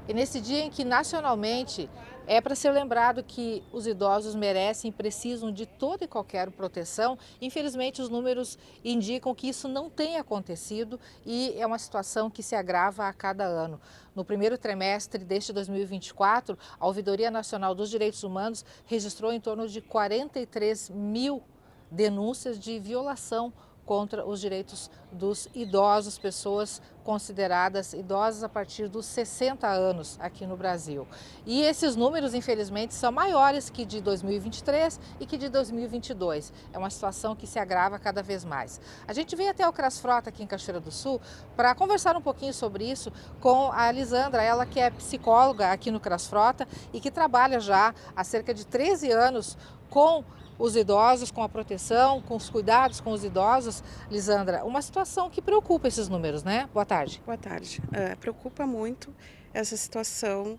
E nesse dia em que nacionalmente é para ser lembrado que os idosos merecem e precisam de toda e qualquer proteção, infelizmente os números indicam que isso não tem acontecido e é uma situação que se agrava a cada ano. No primeiro trimestre deste 2024, a Ouvidoria Nacional dos Direitos Humanos registrou em torno de 43 mil denúncias de violação contra os direitos dos idosos, pessoas consideradas idosas a partir dos 60 anos aqui no Brasil. E esses números, infelizmente, são maiores que de 2023 e que de 2022. É uma situação que se agrava cada vez mais. A gente veio até o CRASFrota aqui em Cachoeira do Sul para conversar um pouquinho sobre isso com a Lisandra, ela que é psicóloga aqui no CRASFrota e que trabalha já há cerca de 13 anos com os idosos, com a proteção, com os cuidados com os idosos. Lisandra, uma situação que preocupa esses números, né? Boa tarde. Boa tarde. Preocupa muito essa situação,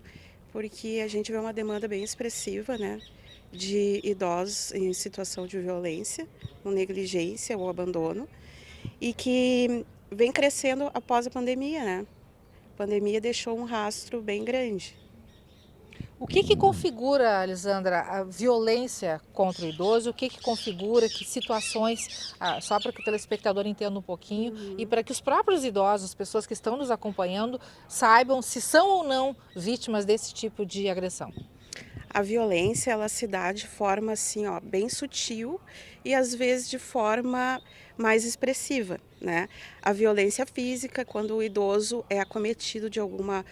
porque a gente vê uma demanda bem expressiva, né, de idosos em situação de violência, ou negligência ou abandono, e que vem crescendo após a pandemia, né? A pandemia deixou um rastro bem grande. O que configura, Lisandra, a violência contra o idoso? O que configura, que situações, só para que o telespectador entenda um pouquinho e Uhum. para que os próprios idosos, as pessoas que estão nos acompanhando, saibam se são ou não vítimas desse tipo de agressão? A violência, ela se dá de forma assim, ó, bem sutil e às vezes de forma mais expressiva, né? A violência física, quando o idoso é acometido de alguma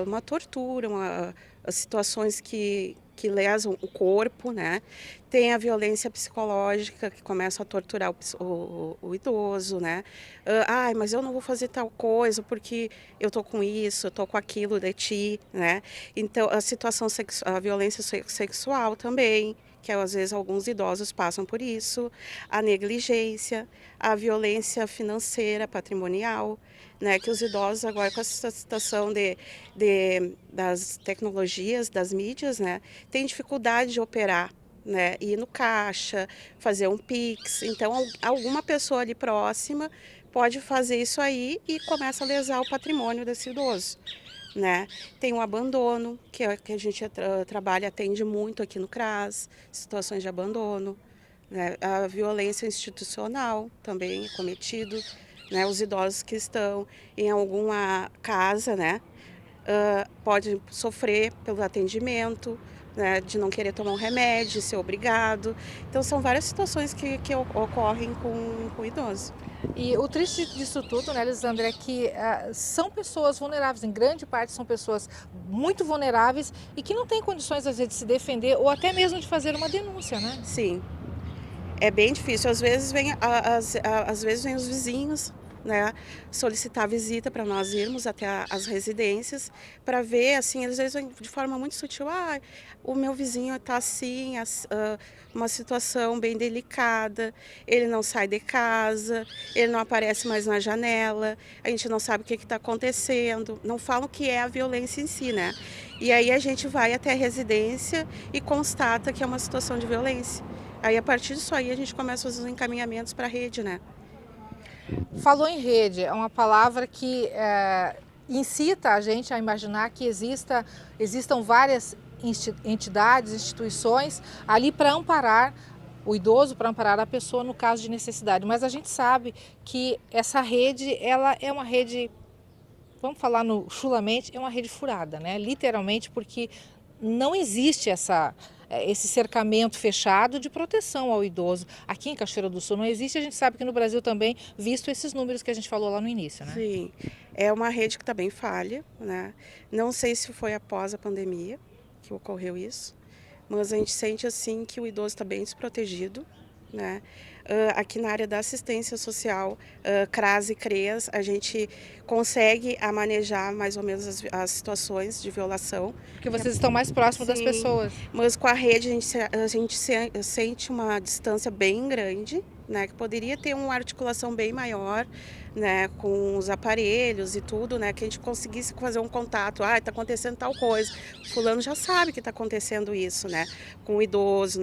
uma tortura, situações que lesam o corpo, né? Tem a violência psicológica, que começa a torturar o idoso, né? Ai, mas eu não vou fazer tal coisa porque eu tô com isso, eu tô com aquilo de ti, né? Então, a violência sexual também, que às vezes alguns idosos passam por isso, a negligência, a violência financeira, patrimonial, né, que os idosos agora com essa situação das tecnologias, das mídias, né, têm dificuldade de operar, né, ir no caixa, fazer um Pix. Então, alguma pessoa ali próxima pode fazer isso aí e começa a lesar o patrimônio desse idoso, né. Tem o abandono, que a gente trabalha, atende muito aqui no CRAS, situações de abandono, né. A violência institucional também é cometido, né, os idosos que estão em alguma casa, né, pode sofrer pelo atendimento, né, de não querer tomar um remédio, ser obrigado. Então são várias situações que ocorrem com o idoso. E o triste disso tudo, né, Lisandra, é que são pessoas vulneráveis, em grande parte são pessoas muito vulneráveis e que não têm condições, às vezes, de se defender ou até mesmo de fazer uma denúncia, né? Sim. É bem difícil, às vezes vem os vizinhos, né, solicitar visita para nós irmos até as residências, para ver, assim, às vezes vem de forma muito sutil: "Ah, o meu vizinho está assim, uma situação bem delicada, ele não sai de casa, ele não aparece mais na janela, a gente não sabe o que está acontecendo", não falam que é a violência em si, né. E aí a gente vai até a residência e constata que é uma situação de violência. Aí, a partir disso aí, a gente começa os encaminhamentos para a rede, né. Falou em rede, é uma palavra que incita a gente a imaginar que existam várias entidades, instituições ali para amparar o idoso, para amparar a pessoa no caso de necessidade. Mas a gente sabe que essa rede, ela é uma rede, vamos falar no chulamente, é uma rede furada, né? Literalmente, porque não existe esse cercamento fechado de proteção ao idoso. Aqui em Cachoeira do Sul não existe, a gente sabe que no Brasil também, visto esses números que a gente falou lá no início, né? Sim, é uma rede que está bem falha, né. Não sei se foi após a pandemia que ocorreu isso, mas a gente sente, assim, que o idoso está bem desprotegido, né. Aqui na área da assistência social, CRAS e CREAS, a gente consegue manejar mais ou menos as situações de violação. Porque Que é vocês estão mais próximos das Sim, pessoas. mas com a rede a gente sente uma distância bem grande, né, que poderia ter uma articulação bem maior, né, com os aparelhos e tudo, né, que a gente conseguisse fazer um contato: "Ah, está acontecendo tal coisa", fulano já sabe que está acontecendo isso, né, com o idoso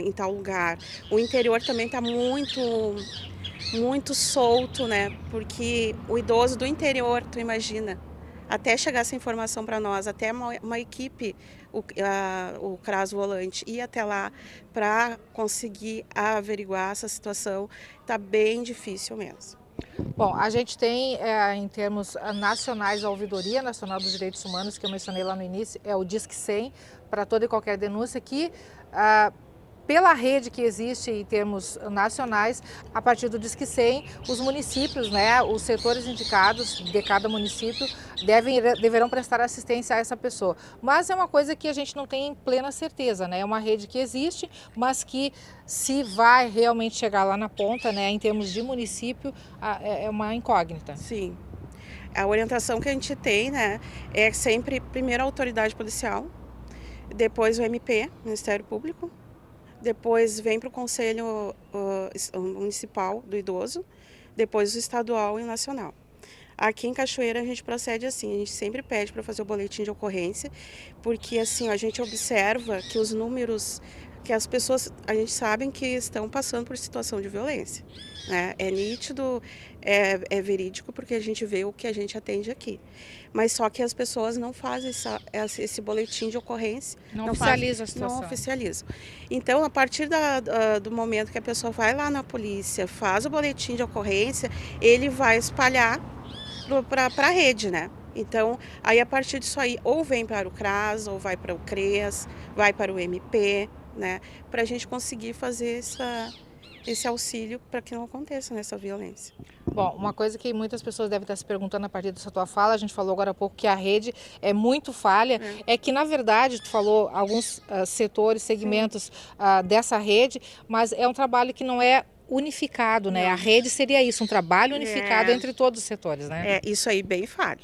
em tal lugar. O interior também está muito solto, né, porque o idoso do interior, tu imagina, até chegar essa informação para nós, até uma equipe, o CRAS Volante, ir até lá para conseguir averiguar essa situação, está bem difícil mesmo. Bom, a gente tem, em termos nacionais, a Ouvidoria Nacional dos Direitos Humanos, que eu mencionei lá no início, é o Disque 100, para toda e qualquer denúncia, que pela rede que existe em termos nacionais, a partir do Disque 100, os municípios, né, os setores indicados de cada município deverão prestar assistência a essa pessoa. Mas é uma coisa que a gente não tem plena certeza, né? É uma rede que existe, mas que se vai realmente chegar lá na ponta, né, em termos de município, é uma incógnita. Sim. A orientação que a gente tem, né, é sempre primeiro a autoridade policial, depois o MP, Ministério Público, depois vem para o Conselho Municipal do Idoso, depois o estadual e o nacional. Aqui em Cachoeira a gente procede assim, a gente sempre pede para fazer o boletim de ocorrência, porque assim a gente observa que os números, que as pessoas, a gente sabe que estão passando por situação de violência, né? É nítido, é verídico, porque a gente vê o que a gente atende aqui. Mas só que as pessoas não fazem esse boletim de ocorrência. Não oficializa a situação. Não oficializam. Então, a partir do momento que a pessoa vai lá na polícia, faz o boletim de ocorrência, ele vai espalhar para a rede, né? Então, aí a partir disso aí, ou vem para o CRAS, ou vai para o CREAS, vai para o MP, né? Para a gente conseguir fazer esse auxílio para que não aconteça essa violência. Bom, uma coisa que muitas pessoas devem estar se perguntando a partir dessa tua fala, a gente falou agora há pouco que a rede é muito falha, é que na verdade tu falou alguns setores, segmentos dessa rede, mas é um trabalho que não é unificado, né? Não. A rede seria isso, um trabalho unificado entre todos os setores, né? É, isso aí bem falho,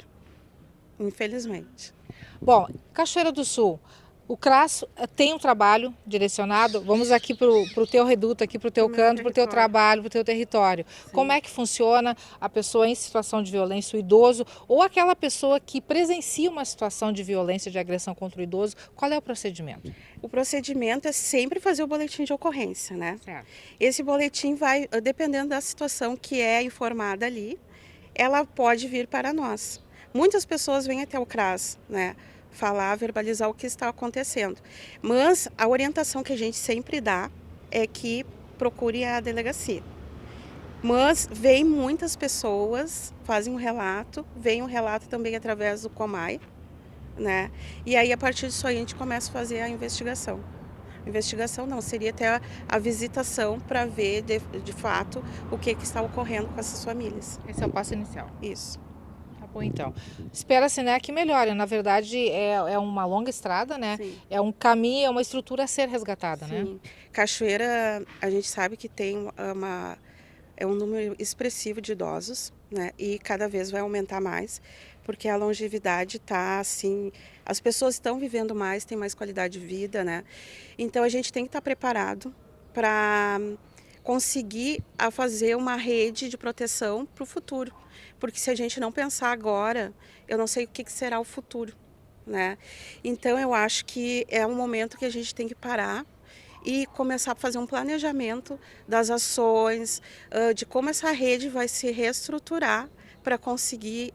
infelizmente. Bom, Cachoeira do Sul, o CRAS tem um trabalho direcionado, vamos aqui para o teu reduto, aqui para o teu canto, para o teu trabalho, para o teu território. Sim. Como é que funciona a pessoa em situação de violência, o idoso, ou aquela pessoa que presencia uma situação de violência, de agressão contra o idoso, qual é o procedimento? O procedimento é sempre fazer o boletim de ocorrência, né? Certo. Esse boletim vai, dependendo da situação que é informada ali, ela pode vir para nós. Muitas pessoas vêm até o CRAS, né? Falar, verbalizar o que está acontecendo. Mas a orientação que a gente sempre dá é que procure a delegacia. Mas vem muitas pessoas, fazem um relato, vem um relato também através do Comai, né? E aí a partir disso aí a gente começa a fazer a investigação. Investigação não, seria até a visitação para ver de fato o que está ocorrendo com essas famílias. Esse é o passo inicial. Isso. Bom, então, espera-se, né, que melhore. Na verdade, é uma longa estrada, né? Sim. É um caminho, é uma estrutura a ser resgatada, Sim. né? Cachoeira, a gente sabe que tem é um número expressivo de idosos, né? E cada vez vai aumentar mais, porque a longevidade está assim, as pessoas estão vivendo mais, têm mais qualidade de vida, né? Então a gente tem que estar preparado para conseguir fazer uma rede de proteção para o futuro. Porque se a gente não pensar agora, eu não sei o que será o futuro, né? Então eu acho que é um momento que a gente tem que parar e começar a fazer um planejamento das ações, de como essa rede vai se reestruturar para conseguir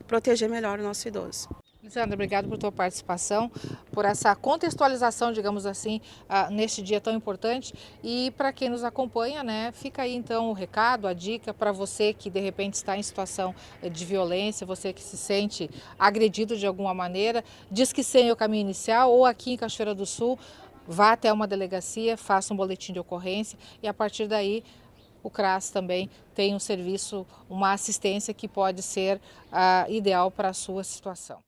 proteger melhor o nosso idoso. Lisandra, obrigado por tua participação, por essa contextualização, digamos assim, neste dia tão importante. E para quem nos acompanha, né, fica aí então o recado, a dica para você que de repente está em situação de violência, você que se sente agredido de alguma maneira, diz que sem o caminho inicial ou aqui em Cachoeira do Sul, vá até uma delegacia, faça um boletim de ocorrência e a partir daí o CRAS também tem um serviço, uma assistência que pode ser ideal para a sua situação.